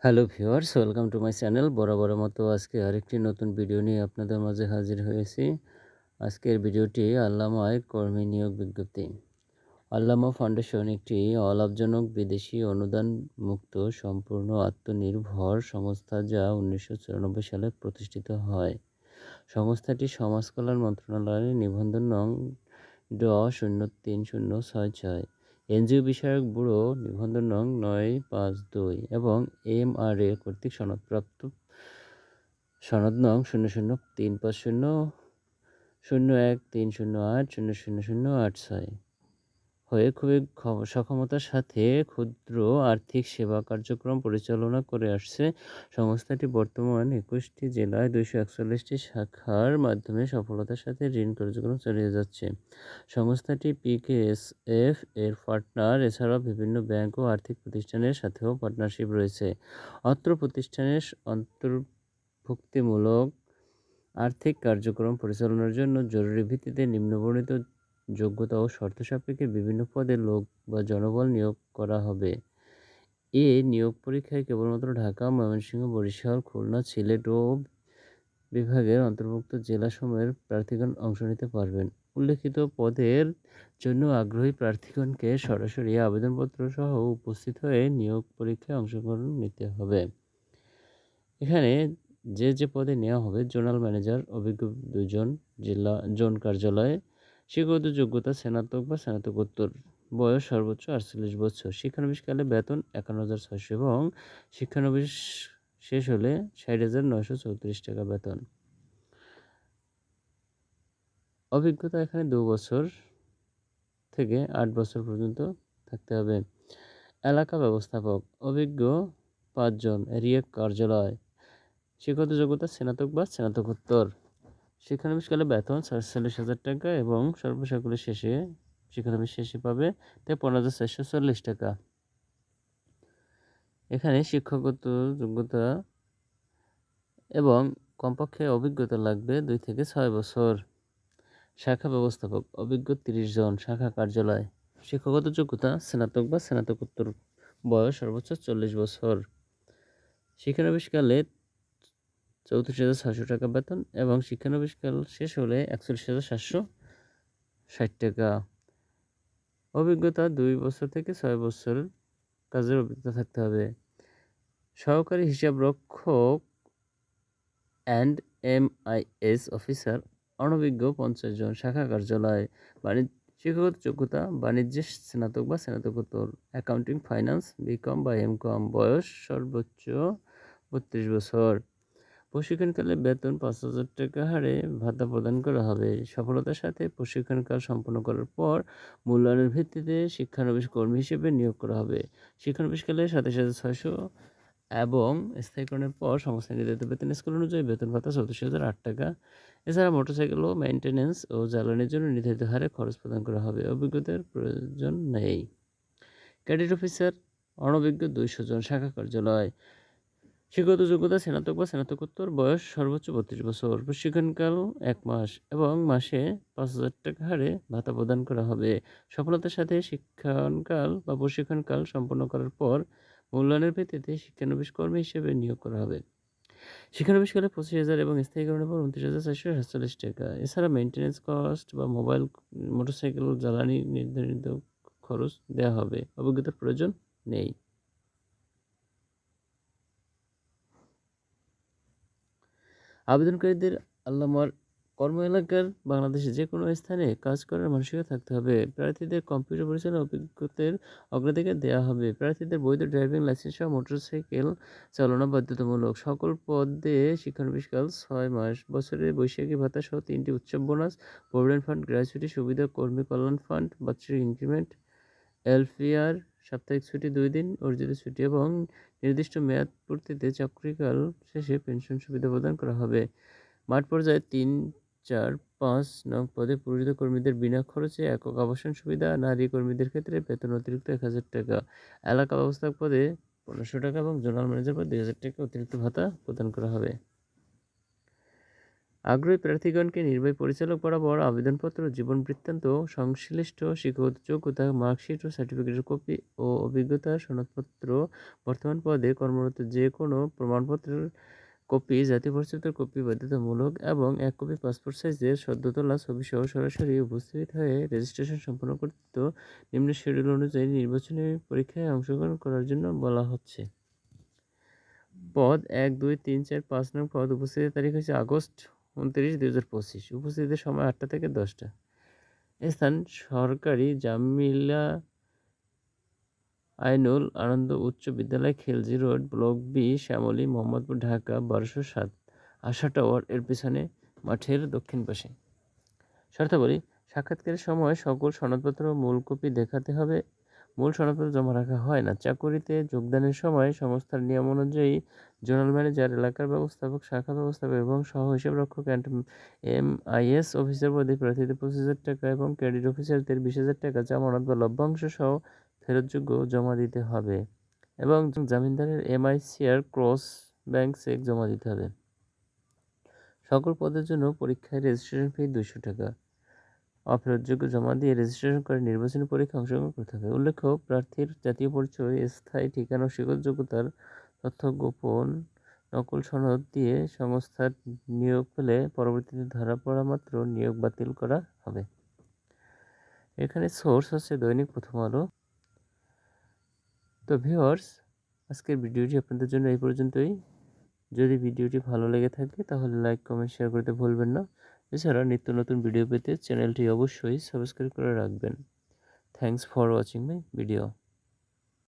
Hello viewers, welcome to my channel. বরাবরের মতো আজকে আরেকটি নতুন ভিডিও নিয়ে আপনাদের মাঝে হাজির হয়েছি। আজকের ভিডিওটি আল্লামায় কর্মী নিয়োগ বিজ্ঞপ্তি। আল্লামা ফাউন্ডেশন একটি অলাভজনক বিদেশি অনুদান মুক্ত সম্পূর্ণ আত্মনির্ভর সংস্থা যা 1994 সালে প্রতিষ্ঠিত হয়। সংস্থাটি সমাজ কল্যাণ মন্ত্রণালয়ের নিবন্ধন নং ড০৩০৬৬, এনজিও বিষয়ক ব্যুরো নিবন্ধন নং ৯৫২ এবং এমআরএ কর্তৃক সনদপ্রাপ্ত সনদ নং ০০৩৫০ ০১৩০৮ ০০০৮৬ হয়ে খুবই সক্ষমতার সাথে ক্ষুদ্র আর্থিক সেবা কার্যক্রম পরিচালনা করে আসছে। সংস্থাটি বর্তমান ২১টি জেলায় ২৪১টি শাখার মাধ্যমে সফলতার সাথে ঋণ কার্যক্রম চালিয়ে যাচ্ছে। সংস্থাটি পিকেএসএফ এর পার্টনার, এছাড়াও বিভিন্ন ব্যাংক ও আর্থিক প্রতিষ্ঠানের সাথেও পার্টনারশিপ রয়েছে। অত্র প্রতিষ্ঠানের অন্তর্ভুক্তিমূলক আর্থিক কার্যক্রম পরিচালনার জন্য জরুরি ভিত্তিতে নিম্নবর্ণিত যোগ্যতা ও শর্ত সাপেক্ষে বিভিন্ন পদে লোক বা জনবল নিয়োগ করা হবে। এ নিয়োগ পরীক্ষায় কেবলমাত্র ঢাকা, ময়মনসিংহ, বরিশাল, খুলনা, সিলেট ও বিভাগের অন্তর্ভুক্ত জেলাসমূহের প্রার্থীগণ অংশ নিতে পারবেন। উল্লেখিত পদের জন্য আগ্রহী প্রার্থীগণকে সরাসরি আবেদনপত্র সহ উপস্থিত হয়ে নিয়োগ পরীক্ষায় অংশগ্রহণ নিতে হবে। এখানে যে পদে নেওয়া হবে: জোনাল ম্যানেজার, অভিজ্ঞ ২ জন, জোন কার্যালয়ে। শিক্ষাগত যোগ্যতা স্নাতক বা স্নাতকোত্তর, বয়স সর্বোচ্চ ৪৮ বছর। শিক্ষানবিশকালে বেতন ৫১,৬০০ এবং শিক্ষানবিশ শেষ হলে ৬০,৯৩৪ টাকা বেতন। অভিজ্ঞতা এখানে ২ বছর থেকে ৮ বছর পর্যন্ত থাকতে হবে। এলাকা ব্যবস্থাপক, অভিজ্ঞ ৫ জন, এরিয়া কার্যালয়। শিক্ষাগত যোগ্যতা স্নাতক বা স্নাতকোত্তর। শিক্ষানবিশকালে বেতন ৪৭,০০০ টাকা এবং সর্বসাকুল্যে শিক্ষানবিশ শেষে পাবে ৫৩,৪৪০ টাকা। এখানে শিক্ষাগত যোগ্যতা এবং কমপক্ষে অভিজ্ঞতা লাগবে ২ থেকে ৬ বছর। শাখা ব্যবস্থাপক, অভিজ্ঞ ৩০ জন, শাখা কার্যালয়। শিক্ষাগত যোগ্যতা স্নাতক বা স্নাতকোত্তর, বয়স সর্বোচ্চ ৪০ বছর। শিক্ষানবিশকালে ৩৪,৬০০ টাকা বেতন এবং শিক্ষানবিশকাল শেষ হলে ৪১,৭৬০ টাকা। অভিজ্ঞতা ২ বছর থেকে ৬ বছর কাজের অভিজ্ঞতা থাকতে হবে। সহকারী হিসাবরক্ষক অ্যান্ড এমআইএস অফিসার, অনভিজ্ঞ ৫০ জন, শাখা কার্যালয়। শিক্ষাগত যোগ্যতা বাণিজ্যে স্নাতক বা স্নাতকোত্তর, অ্যাকাউন্টিং, ফাইন্যান্স, বিকম বা এমকম, বয়স সর্বোচ্চ ৩২ বছর। প্রশিক্ষণকালে বেতন ৫,০০০ টাকা হারে ভাতা প্রদান করা হবে। সফলতার সাথে প্রশিক্ষণকাল সম্পন্ন করার পর মূল্যায়নের ভিত্তিতে শিক্ষানবিশ কর্মী হিসেবে নিয়োগ করা হবে। শিক্ষানবিশকালে ২৭,৬০০ এবং স্থায়ীকরণের পর সংস্থা নির্ধারিত বেতন স্কেল অনুযায়ী বেতন ভাতা ৩৪,০০৮ টাকা। এছাড়া মোটরসাইকেল ও মেইনটেন্যান্স ও জ্বালানির জন্য নির্ধারিত হারে খরচ প্রদান করা হবে। অভিজ্ঞতার প্রয়োজন নেই। ক্যাডেট অফিসার, অনভিজ্ঞ ২০০ জন, শাখা কার্যালয়। শিক্ষাগত যোগ্যতা স্নাতক বা স্নাতকোত্তর, বয়স সর্বোচ্চ ৩২ বছর। প্রশিক্ষণকাল ১ মাস এবং মাসে ৫,০০০ টাকা হারে ভাতা প্রদান করা হবে। সফলতার সাথে শিক্ষণকাল বা প্রশিক্ষণকাল সম্পন্ন করার পর মূল্যায়নের ভিত্তিতে শিক্ষানবিশ কর্মী হিসেবে নিয়োগ করা হবে। শিক্ষানবিশকালে ২৫,০০০ এবং স্থায়ীকরণের পর ২৯,৪৪৭ টাকা। এছাড়া মেইনটেন্যান্স কস্ট বা মোটরসাইকেল জ্বালানি নির্ধারিত খরচ দেওয়া হবে। অভিজ্ঞতার প্রয়োজন নেই। আবেদনকারীদের আল্লামার কর্ম এলাকার বাংলাদেশের যে কোনো স্থানে কাজ করার মানসিকতা থাকতে হবে। প্রার্থীদের কম্পিউটার পরিচালনা অভিজ্ঞতার অগ্রাধিকার দেওয়া হবে। প্রার্থীদের বৈধ ড্রাইভিং লাইসেন্স সহ মোটরসাইকেল চালনা বাধ্যতামূলক। সকল পদে শিক্ষানবিশকাল ৬ মাস। বছরে বৈশাখী ভাতা সহ ৩টি উৎসব বোনাস, প্রভিডেন্ট ফান্ড, গ্র্যাচুইটি সুবিধা, কর্মী কল্যাণ ফান্ড, বাৎসরিক ইনক্রিমেন্ট, এলপিআর, সাপ্তাহিক ছুটি ২ দিন, অর্জিত ছুটি এবং নির্দিষ্ট মেয়াদ পূর্তিতে চাকরিকাল শেষে পেনশন সুবিধা প্রদান করা হবে। মাঠ পর্যায়ে ৩, ৪, ৫ নং পদে পুরুষ কর্মীদের বিনা খরচে একক আবাসন সুবিধা, নারী কর্মীদের ক্ষেত্রে বেতন অতিরিক্ত ১,০০০ টাকা। এলাকা ব্যবস্থাপক পদে ১৫০০ টাকা এবং জোনাল ম্যানেজার পদে ২,০০০ টাকা অতিরিক্ত ভাতা প্রদান করা হবে। আগ্রহী প্রার্থীগণকে নির্বাহী পরিচালক বরাবর আবেদনপত্র, জীবন বৃত্তান্ত, সংশ্লিষ্ট শিক্ষাগত যোগ্যতা, মার্কশিট ও সার্টিফিকেটের কপি ও অভিজ্ঞতার সনদপত্র, বর্তমান পদে কর্মরত যে কোনো প্রমাণপত্রের কপি, জাতীয় পরিচয়পত্রের কপি বাধ্যতামূলক এবং 1 কপি পাসপোর্ট সাইজের সদ্য তোলা ছবিসহ সরাসরি উপস্থিত হয়ে রেজিস্ট্রেশন সম্পন্ন করতে নিম্ন শিডিউল অনুযায়ী নির্বাচনী পরীক্ষায় অংশগ্রহণ করার জন্য বলা হচ্ছে। পদ 1, 2, 3, 4, 5 নং পদ। উপস্থিতির তারিখ হচ্ছে আগস্ট 29, 2025। উপস্থিতির সময় 8টা থেকে 10টা। স্থান সরকারি জামিলা আইনুল আনন্দ উচ্চ বিদ্যালয়, Khilji road, block B, Shyamoli, Mohammadpur, Dhaka 1207। Asha tower এর পিছনে মাঠের দক্ষিণ পাশে। শর্তাবলী: সাক্ষাৎকারের সময় সকল সনদপত্র মূল কপি দেখাতে হবে। মূল সনদপত্র জমা রাখা হয় না। চাকুরিতে যোগদানের সময় সংস্থার নিয়ম অনুযায়ী জোনাল ম্যানেজার, এলাকার ব্যবস্থাপক, শাখা ব্যবস্থাপক এবং সহ হিসাবরক্ষক অ্যান্ড MIS অফিসার পদে প্রার্থীদের 25,000 টাকা এবং ক্রেডিট অফিসারদের 20,000 টাকা জামানত বা লভ্যাংশ সহ ফেরতযোগ্য জমা দিতে হবে এবং জামিনদারের MICR ক্রস ব্যাংক চেক জমা দিতে হবে। সকল পদের জন্য পরীক্ষায় রেজিস্ট্রেশন ফি 200 টাকা। অফেরতযোগ্য জমা দিয়ে রেজিস্ট্রেশন করে নির্বাচনী পরীক্ষায় অংশগ্রহণ করতে হবে। উল্লেখ্য, প্রার্থীর জাতীয় পরিচয়, স্থায়ী ঠিকানা ও শিক্ষাগত যোগ্যতার তথ্য গোপন নকল সনদ দিয়ে সংস্থার নিয়োগ পেলে পরবর্তীতে ধরা পড়া মাত্র নিয়োগ বাতিল করা হবে। এখানে সোর্স হচ্ছে দৈনিক প্রথম আলো। তো ভিউয়ার্স, আজকের ভিডিওটি আপনাদের জন্য এই পর্যন্তই। যদি ভিডিওটি ভালো লেগে থাকে তাহলে লাইক, কমেন্ট, শেয়ার করতে ভুলবেন না। এছাড়া নিত্য নতুন ভিডিও পেতে চ্যানেলটি অবশ্যই সাবস্ক্রাইব করে রাখবেন। Thanks for watching my video.